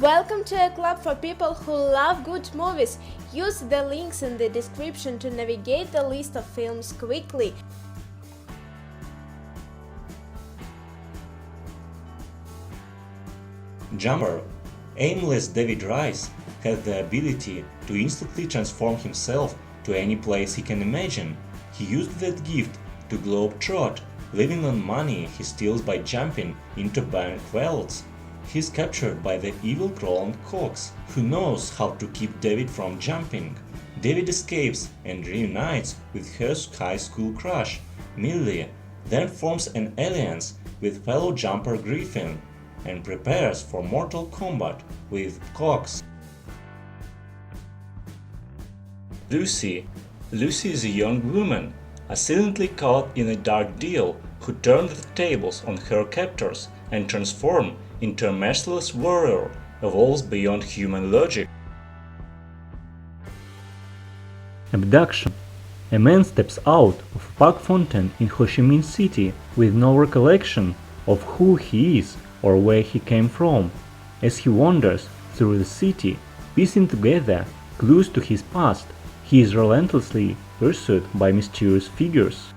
Welcome to a club for people who love good movies. Use the links in the description to navigate the list of films quickly. Jumper. Aimless David Rice had the ability to instantly transform himself to any place he can imagine. He used that gift to globetrot, living on money he steals by jumping into bank vaults. He is captured by the evil Roland Cox, who knows how to keep David from jumping. David escapes and reunites with her high school crush, Millie, then forms an alliance with fellow jumper Griffin, and prepares for mortal combat with Cox. Lucy. Lucy is a young woman, accidentally caught in a dark deal, who turned the tables on her captors and transformed into a merciless warrior, evolves beyond human logic. Abduction. A man steps out of a park fountain in Ho Chi Minh City with no recollection of who he is or where he came from. As he wanders through the city, piecing together clues to his past, he is relentlessly pursued by mysterious figures.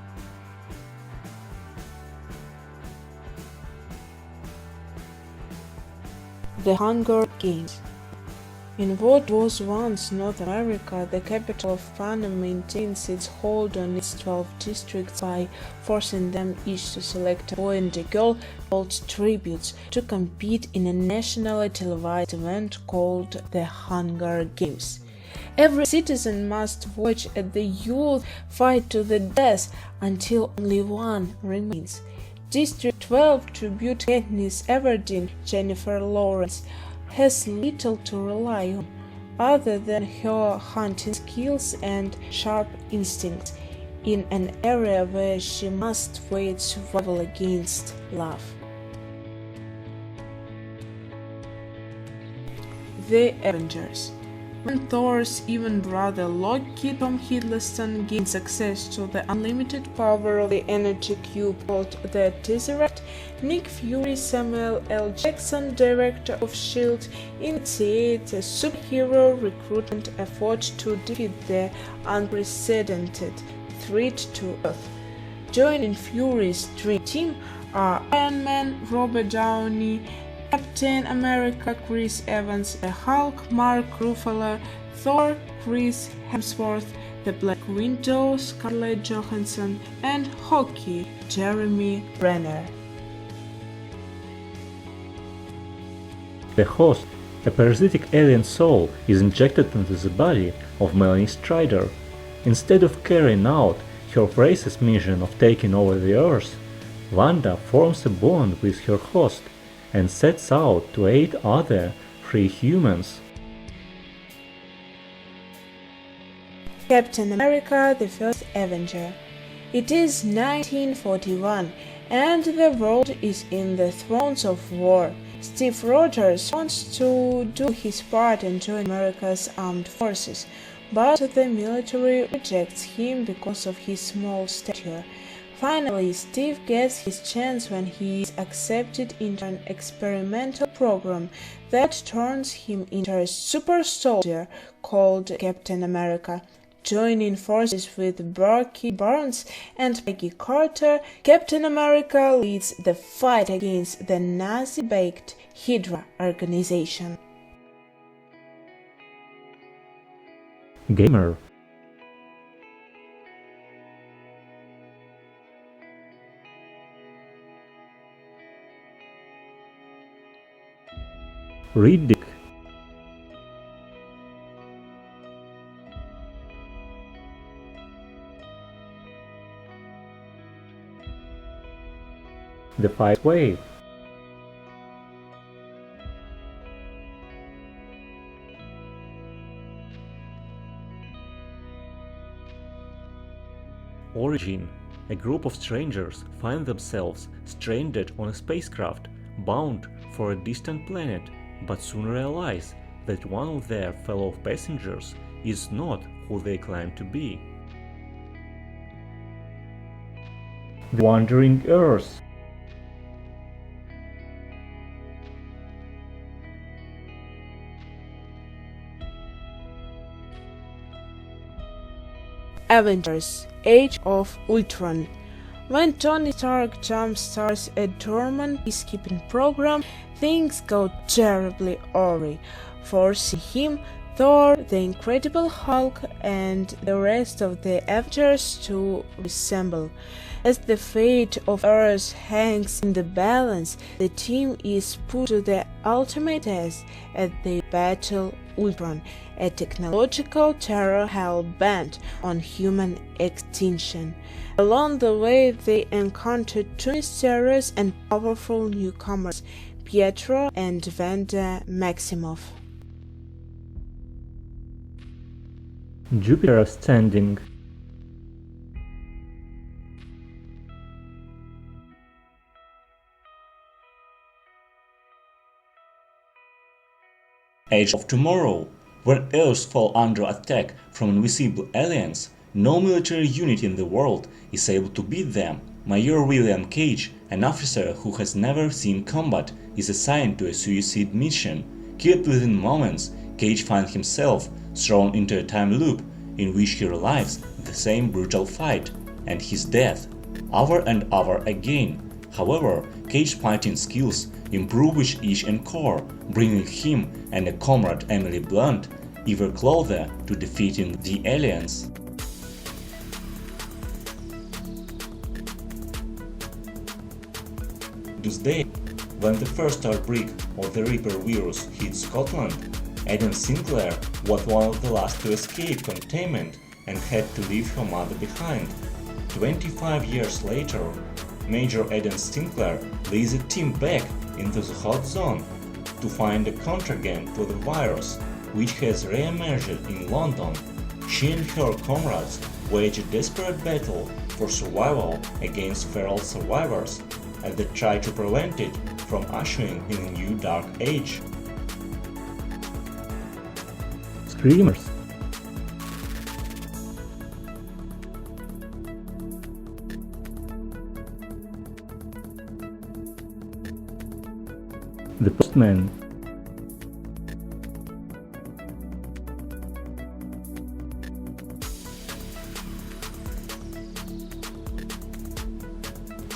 The Hunger Games. In what was once North America, the capital of Panama maintains its hold on its 12 districts by forcing them each to select a boy and a girl called tributes to compete in a nationally televised event called the Hunger Games. Every citizen must watch as the youth fight to the death until only one remains. District 12 tribute Katniss Everdeen, Jennifer Lawrence, has little to rely on, other than her hunting skills and sharp instincts, in an area where she must wage survival against love. The Avengers. When Thor's even brother Loki, Tom Hiddleston, gains access to the unlimited power of the energy cube called the Tesseract, Nick Fury, Samuel L. Jackson, director of S.H.I.E.L.D., initiates a superhero recruitment effort to defeat the unprecedented threat to Earth. Joining Fury's dream team are Iron Man, Robert Downey, Captain America Chris Evans, the Hulk Mark Ruffalo, Thor Chris Hemsworth, the Black Widow Scarlett Johansson, and Hawkeye Jeremy Renner. The host, a parasitic alien soul, is injected into the body of Melanie Strider. Instead of carrying out her race's mission of taking over the Earth, Wanda forms a bond with her host and sets out to aid other free humans. Captain America, the First Avenger. It is 1941, and the world is in the throes of war. Steve Rogers wants to do his part and join America's armed forces, but the military rejects him because of his small stature. Finally, Steve gets his chance when he is accepted into an experimental program that turns him into a super soldier called Captain America. Joining forces with Bucky Barnes and Peggy Carter, Captain America leads the fight against the Nazi-backed Hydra organization. Gamer. Riddick. The Fight Wave. Origin. A group of strangers find themselves stranded on a spacecraft bound for a distant planet, but soon realize that one of their fellow passengers is not who they claim to be. The Wandering Earth. Avengers: Age of Ultron. When Tony Stark jump-starts a dormant peacekeeping program, things go terribly awry, forcing him, Thor, the Incredible Hulk, and the rest of the Avengers to reassemble. As the fate of Earth hangs in the balance, the team is put to the ultimate test as they battle Ultron, a technological terror hell-bent on human extinction. Along the way, they encounter two mysterious and powerful newcomers, Pietro and Wanda Maximoff. Jupiter Ascending. Age of Tomorrow. When Earth falls under attack from invisible aliens, no military unit in the world is able to beat them. Major William Cage, an officer who has never seen combat, is assigned to a suicide mission. Killed within moments, Cage finds himself thrown into a time loop in which he relives the same brutal fight and his death over and over again. However, Cage's fighting skills improve with each encore, bringing him and a comrade Emily Blunt ever closer to defeating the aliens. Doomsday. When the first outbreak of the Reaper virus hit Scotland, Aidan Sinclair was one of the last to escape containment and had to leave her mother behind. 25 years later, Major Aidan Sinclair leads a team back into the hot zone to find a contragent to the virus, which has re-emerged in London. She and her comrades wage a desperate battle for survival against feral survivors as they try to prevent it from ushering in a new dark age. Screamers. The Postman.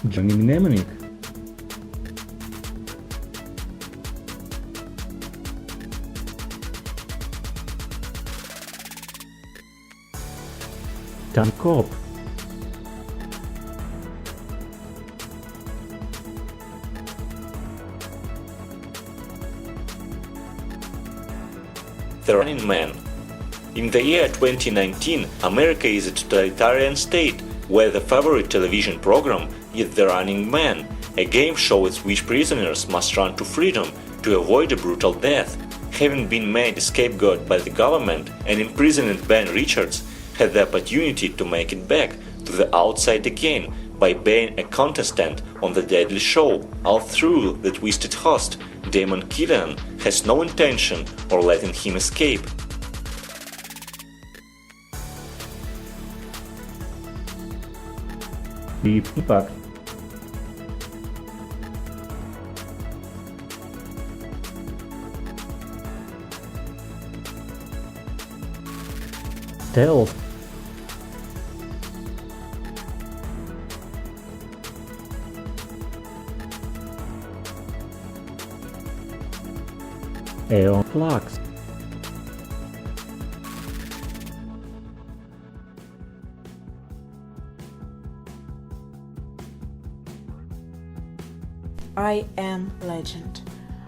Johnny Mnemonic. Timecop. The Running Man. In the year 2019, America is a totalitarian state where the favorite television program is The Running Man, a game show in which prisoners must run to freedom to avoid a brutal death. Having been made a scapegoat by the government, and imprisoned Ben Richards had the opportunity to make it back to the outside again by being a contestant on the deadly show. All through the twisted host, Damon Killian has no intention of letting him escape. Deep Impact. Stealth. Æon Flux. I Am Legend.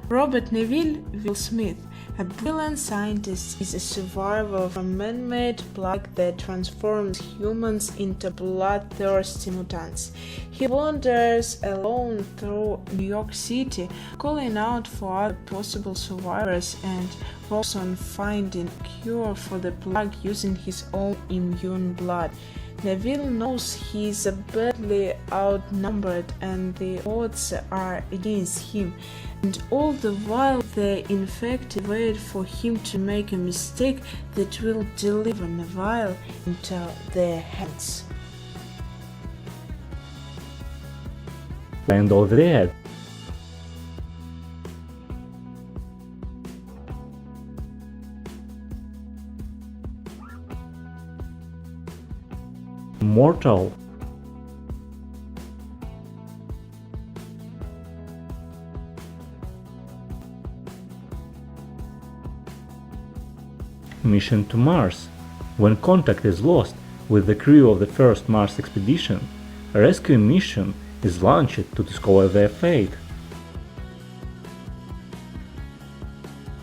Robert Neville Will Smith, a brilliant scientist, is a survivor of a man-made plague that transforms humans into bloodthirsty mutants. He wanders alone through New York City, calling out for other possible survivors and works on finding a cure for the plague using his own immune blood. Neville knows he is badly outnumbered and the odds are against him, and all the while the infected wait for him to make a mistake that will deliver Neville into their hands. Land of the Dead. Immortal. Mission to Mars. When contact is lost with the crew of the first Mars expedition, a rescue mission is launched to discover their fate.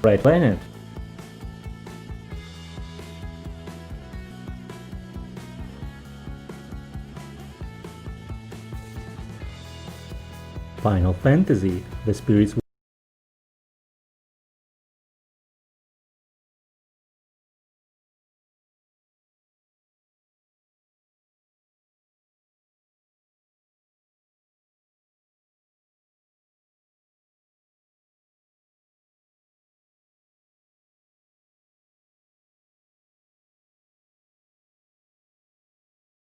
Red Planet. Final Fantasy: The Spirits